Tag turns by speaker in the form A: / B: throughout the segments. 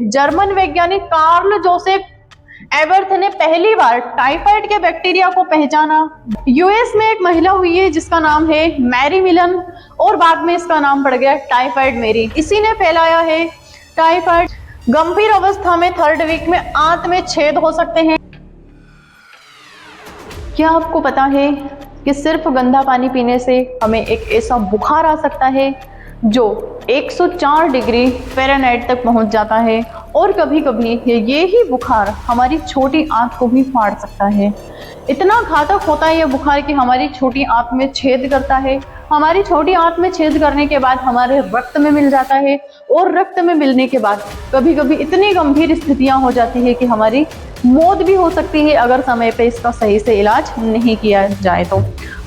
A: German वैज्ञानिक Karl Joseph एबर्थ ने पहली बार टाइफाइड के बैक्टीरिया को पहचाना। यूएस में एक महिला हुई है जिसका नाम है मैरी मिलन और बाद में इसका नाम पड़ गया टाइफाइड मेरी। इसी ने फैलाया है टाइफाइड। गंभीर अवस्था में 3rd वीक में आंत में छेद हो सकते हैं। क्या आपको पता है कि सिर्फ गंदा पानी पीने से हमें एक ऐसा बुखार आ सकता है जो 104 डिग्री फ़ारेनहाइट तक पहुंच जाता है और कभी कभी ये ही बुखार हमारी छोटी आंत को भी फाड़ सकता है। इतना घातक होता है यह बुखार कि हमारी छोटी आंत में छेद करता है। हमारी छोटी आंत में छेद करने के बाद हमारे रक्त में मिल जाता है और रक्त में मिलने के बाद कभी कभी इतनी गंभीर स्थितियां हो जाती है कि हमारी मौत भी हो सकती है अगर समय पे इसका सही से इलाज नहीं किया जाए तो।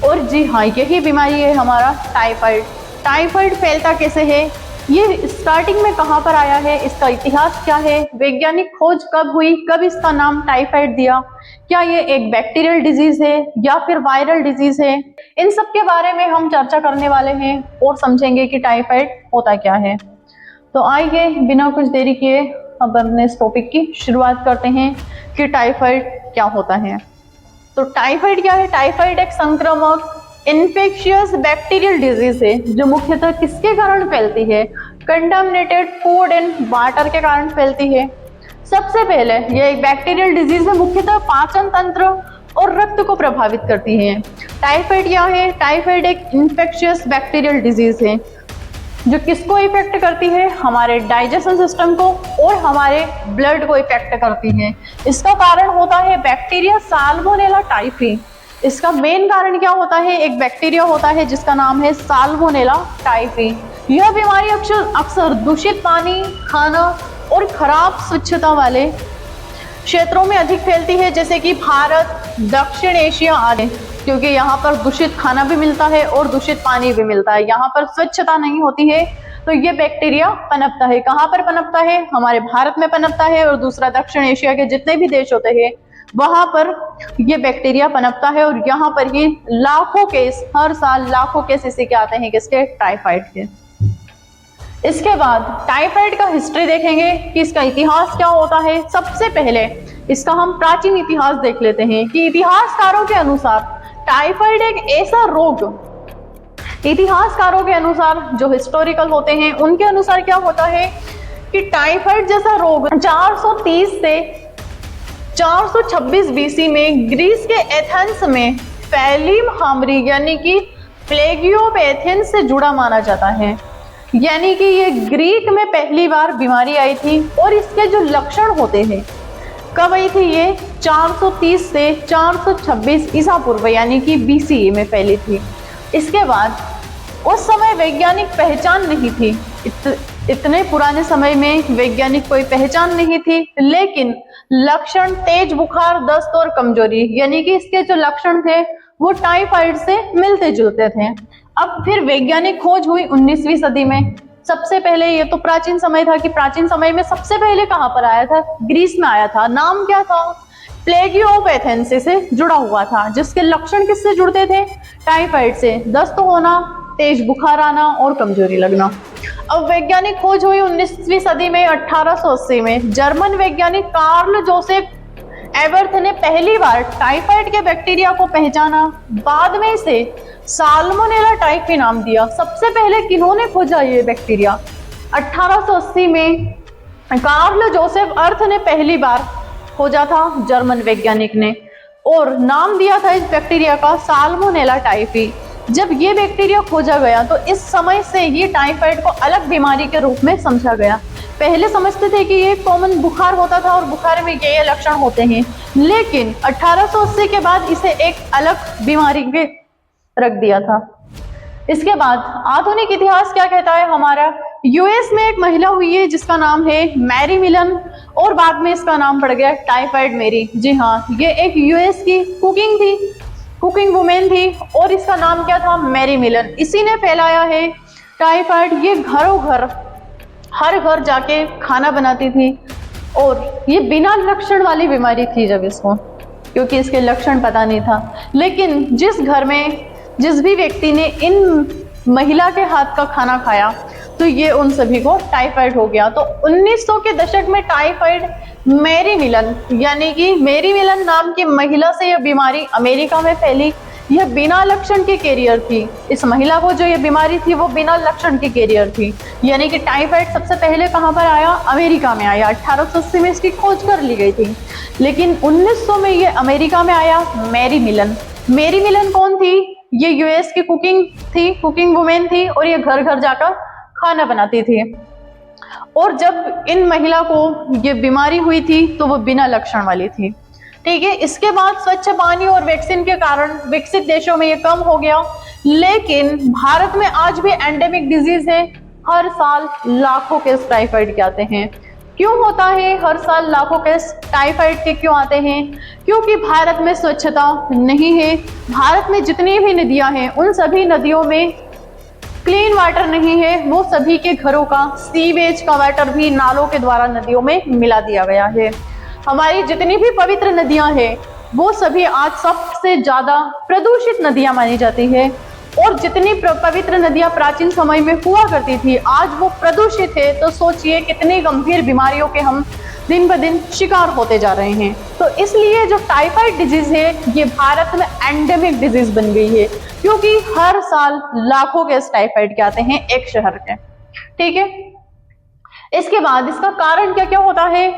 A: और जी हाँ, यही बीमारी है हमारा टाइफाइड। टाइफाइड फैलता कैसे है, ये स्टार्टिंग में कहाँ पर आया है, इसका इतिहास क्या है, वैज्ञानिक खोज कब हुई, कब इसका नाम टाइफाइड दिया, क्या ये एक बैक्टीरियल डिजीज है या फिर वायरल डिजीज है, इन सब के बारे में हम चर्चा करने वाले हैं और समझेंगे कि टाइफाइड होता क्या है। तो आइए बिना कुछ देरी किए अब अपने इस टॉपिक की शुरुआत करते हैं कि टाइफाइड क्या होता है। तो टाइफाइड क्या है? टाइफाइड एक संक्रामक इन्फेक्शियस बैक्टीरियल डिजीज है जो मुख्यतः किसके कारण फैलती है? कंटामिनेटेड फूड एंड वाटर के कारण फैलती है। सबसे पहले यह एक बैक्टीरियल डिजीज है, मुख्यतः पाचन तंत्र और रक्त को प्रभावित करती है। टाइफाइड क्या है? टाइफाइड एक इन्फेक्शियस बैक्टीरियल डिजीज है जो किसको इफेक्ट करती है? हमारे डाइजेशन सिस्टम को और हमारे ब्लड को इफेक्ट करती है। इसका कारण होता है बैक्टीरिया साल्मोनेला टाइफी। इसका मेन कारण क्या होता है? एक बैक्टीरिया होता है जिसका नाम है साल्मोनेला टाइफी। यह बीमारी अक्सर दूषित पानी, खाना और खराब स्वच्छता वाले क्षेत्रों में अधिक फैलती है, जैसे कि भारत, दक्षिण एशिया आदि, क्योंकि यहाँ पर दूषित खाना भी मिलता है और दूषित पानी भी मिलता है। यहाँ पर स्वच्छता नहीं होती है तो ये बैक्टीरिया पनपता है। कहाँ पर पनपता है? हमारे भारत में पनपता है और दूसरा दक्षिण एशिया के जितने भी देश होते हैं वहां पर ये बैक्टीरिया पनपता है और यहाँ पर ही लाखों केस, हर साल लाखों केस इसी के आते हैं, किसके? टाइफाइड के। इसके बाद टाइफाइड का हिस्ट्री देखेंगे कि इसका इतिहास क्या होता है। सबसे पहले इसका हम प्राचीन इतिहास देख लेते हैं कि इतिहासकारों के अनुसार टाइफाइड एक ऐसा रोग, इतिहासकारों के अनुसार जो हिस्टोरिकल होते हैं उनके अनुसार क्या होता है कि टाइफाइड जैसा रोग 430 से 426 बीसी में ग्रीस के एथेंस में फैलीम हामरी यानी कि प्लेग ऑफ एथेंस से जुड़ा माना जाता है। यानी कि ये ग्रीक में पहली बार बीमारी आई थी और इसके जो लक्षण होते हैं, कब आई थी ये? 430 से 426 ईसा पूर्व यानी कि बीसी में फैली थी। इसके बाद उस समय वैज्ञानिक पहचान नहीं थी, इतने पुराने समय में वैज्ञानिक कोई पहचान नहीं थी, लेकिन लक्षण तेज बुखार, दस्त और कमजोरी, यानी कि इसके जो लक्षण थे वो टाइफाइड से मिलते जुलते थे। अब फिर वैज्ञानिक खोज हुई 19वीं सदी में। सबसे पहले ये तो प्राचीन समय था कि प्राचीन समय में सबसे पहले कहाँ पर आया था? ग्रीस में आया था। नाम क्या था? प्लेग ऑफ एथेंस से जुड़ा हुआ था, जिसके लक्षण किससे जुड़ते थे? टाइफाइड से, दस्त होना, तेज बुखार आना और कमजोरी लगना। अब वैज्ञानिक खोज हुई 19वीं सदी में। 1880 में जर्मन वैज्ञानिक कार्ल जोसेफ एबर्थ ने पहली बार टाइफाइड के बैक्टीरिया को पहचाना। बाद में इसे साल्मोनेला टाइफी नाम दिया। सबसे पहले किन्होंने खोजा ये बैक्टीरिया? 1880 में कार्ल जोसेफ अर्थ ने पहली बार खोजा था, जर्मन वैज्ञानिक ने, और नाम दिया था इस बैक्टीरिया का साल्मोनेला टाइफी। जब ये बैक्टीरिया खोजा गया तो इस समय से ये टाइफाइड को अलग बीमारी के रूप में समझा गया। पहले समझते थे कि ये कॉमन बुखार होता था और बुखार में ये लक्षण होते हैं, लेकिन 1880 के बाद इसे एक अलग बीमारी के रख दिया था। इसके बाद आधुनिक इतिहास क्या कहता है हमारा? यूएस में एक महिला हुई है जिसका नाम है मैरी मिलन और बाद में इसका नाम पड़ गया टाइफाइड मेरी। जी हाँ, ये एक यूएस की कुकिंग वुमेन थी और इसका नाम क्या था? मैरी मिलन। इसी ने फैलाया है टाइफाइड। ये घरों घर, हर घर जाके खाना बनाती थी और ये बिना लक्षण वाली बीमारी थी जब इसको, क्योंकि इसके लक्षण पता नहीं था। लेकिन जिस घर में जिस भी व्यक्ति ने इन महिला के हाथ का खाना खाया तो ये उन सभी को टाइफाइड हो गया। तो 1900 के दशक में टाइफाइड मैरी मिलन, यानी कि मैरी मिलन नाम की महिला से यह बीमारी अमेरिका में फैली। यह बिना लक्षण की कैरियर थी। इस महिला को जो ये बीमारी थी वो बिना लक्षण की कैरियर थी, यानी कि टाइफाइड सबसे पहले कहाँ पर आया, अमेरिका में आया। 1880 में इसकी खोज कर ली गई थी, लेकिन 1900 में ये अमेरिका में आया। मैरी मिलन, मैरी मिलन कौन थी? ये यूएस की कुकिंग वुमेन थी और ये घर घर जाकर खाना बनाती थी। और जब इन महिला को ये बीमारी हुई थी तो वो बिना लक्षण वाली थी। ठीक है, इसके बाद स्वच्छ पानी और वैक्सीन के कारण विकसित देशों में ये कम हो गया, लेकिन भारत में आज भी एंडेमिक डिजीज है। हर साल लाखों केस टाइफाइड के आते हैं। क्यों होता है हर साल लाखों केस टाइफाइड के क्यों आते हैं? क्योंकि भारत में स्वच्छता नहीं है। भारत में जितनी भी नदियां हैं उन सभी नदियों में क्लीन वाटर नहीं है। वो सभी के घरों का सीवेज का वाटर भी नालों के द्वारा नदियों में मिला दिया गया है। हमारी जितनी भी पवित्र नदियां हैं वो सभी आज सबसे ज्यादा प्रदूषित नदियां मानी जाती है। और जितनी पवित्र नदियां प्राचीन समय में हुआ करती थी आज वो प्रदूषित है। तो सोचिए कितनी गंभीर बीमारियों के हम दिन ब दिन शिकार होते जा रहे हैं। तो इसलिए जो टाइफाइड डिजीज है ये भारत में एंडेमिक डिजीज बन गई है, क्योंकि हर साल लाखों केस टाइफाइड के आते हैं एक शहर के। ठीक है, इसके बाद इसका कारण क्या क्या होता है?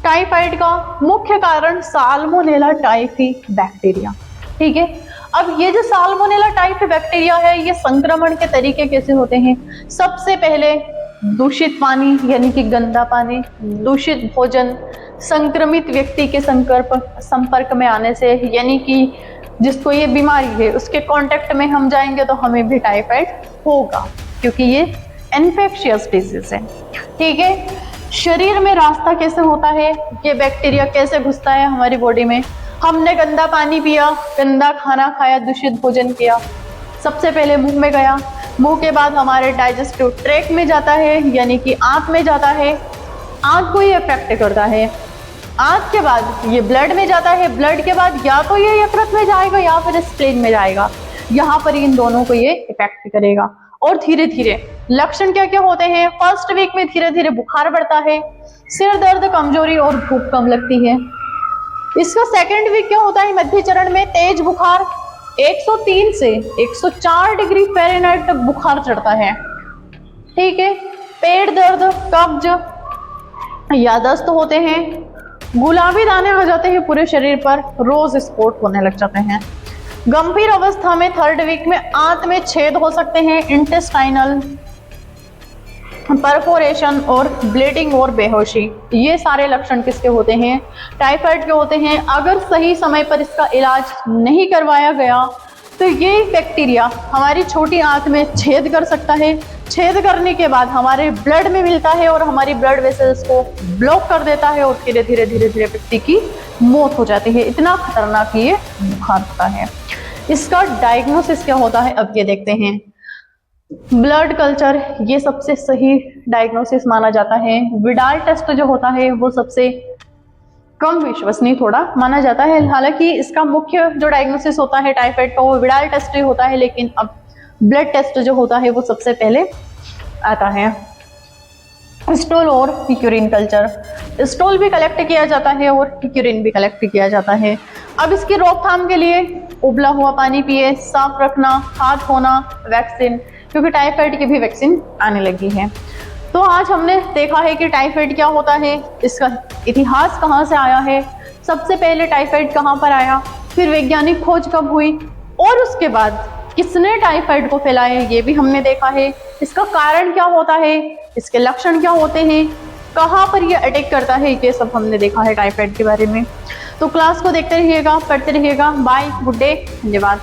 A: टाइफाइड का मुख्य कारण साल्मोनेला टाइफी बैक्टीरिया। ठीक है, अब ये जो साल्मोनेला टाइफी बैक्टीरिया है ये संक्रमण के तरीके कैसे होते हैं? सबसे पहले दूषित पानी यानी कि गंदा पानी, दूषित भोजन, संक्रमित व्यक्ति के संपर्क में आने से, यानी कि जिसको ये बीमारी है उसके कांटेक्ट में हम जाएंगे तो हमें भी टाइफाइड होगा, क्योंकि ये इन्फेक्शियस डिजीज है। ठीक है, शरीर में रास्ता कैसे होता है? ये बैक्टीरिया कैसे घुसता है हमारी बॉडी में? हमने गंदा पानी पिया, गंदा खाना खाया, दूषित भोजन किया, सबसे पहले मुंह में गया, मुंह के बाद हमारे डाइजेस्टिव ट्रैक्ट में जाता है, यानी कि आंत में जाता है, आंत को ये इफेक्ट करता है, आंत के बाद ये ब्लड में जाता है, ब्लड के बाद या तो ये यकृत में जाएगा या फिर स्प्लीन में जाएगा, यहाँ पर इन दोनों को ये इफेक्ट करेगा। और धीरे धीरे लक्षण क्या क्या होते हैं? फर्स्ट वीक में धीरे धीरे बुखार बढ़ता है, सिर दर्द, कमजोरी और भूख कम लगती है। इसका सेकेंड वीक क्या होता है? मध्य चरण में तेज बुखार, 103 से 104 डिग्री फ़ारेनहाइट तक बुखार चढ़ता है। ठीक है, पेट दर्द, कब्ज, यादस्त होते हैं, गुलाबी दाने आ जाते हैं पूरे शरीर पर, रोज स्पॉट होने लग जाते हैं। गंभीर अवस्था में थर्ड वीक में आंत में छेद हो सकते हैं, इंटेस्टाइनल परफोरेशन और ब्लीडिंग और बेहोशी। ये सारे लक्षण किसके होते हैं? टाइफाइड के होते हैं। अगर सही समय पर इसका इलाज नहीं करवाया गया तो ये बैक्टीरिया हमारी छोटी आंत में छेद कर सकता है। छेद करने के बाद हमारे ब्लड में मिलता है और हमारी ब्लड वेसल्स को ब्लॉक कर देता है और धीरे धीरे व्यक्ति की मौत हो जाती है। इतना खतरनाक ये बुखार होता है। इसका डायग्नोसिस क्या होता है अब ये देखते हैं। ब्लड कल्चर ये सबसे सही डायग्नोसिस माना जाता है। विडाल टेस्ट जो होता है वो सबसे कम विश्वसनीय थोड़ा माना जाता है। हालांकि इसका मुख्य जो डायग्नोसिस होता है टाइफाइड का वो विडाल टेस्ट ही होता है, लेकिन अब ब्लड टेस्ट जो होता है वो सबसे पहले आता है। स्टूल और यूरिन कल्चर, स्टूल भी कलेक्ट किया जाता है और यूरिन भी कलेक्ट किया जाता है। अब इसकी रोकथाम के लिए उबला हुआ पानी पिए, साफ रखना, हाथ धोना, वैक्सीन, क्योंकि टाइफाइड की भी वैक्सीन आने लगी है। तो आज हमने देखा है कि टाइफाइड क्या होता है, इसका इतिहास कहाँ से आया है, सबसे पहले टाइफाइड कहाँ पर आया, फिर वैज्ञानिक खोज कब हुई और उसके बाद किसने टाइफाइड को फैलाया ये भी हमने देखा है। इसका कारण क्या होता है, इसके लक्षण क्या होते हैं, कहाँ पर ये अटैक करता है, ये सब हमने देखा है टाइफाइड के बारे में। तो क्लास को देखते रहिएगा, पढ़ते रहिएगा। बाय, गुड डे, धन्यवाद।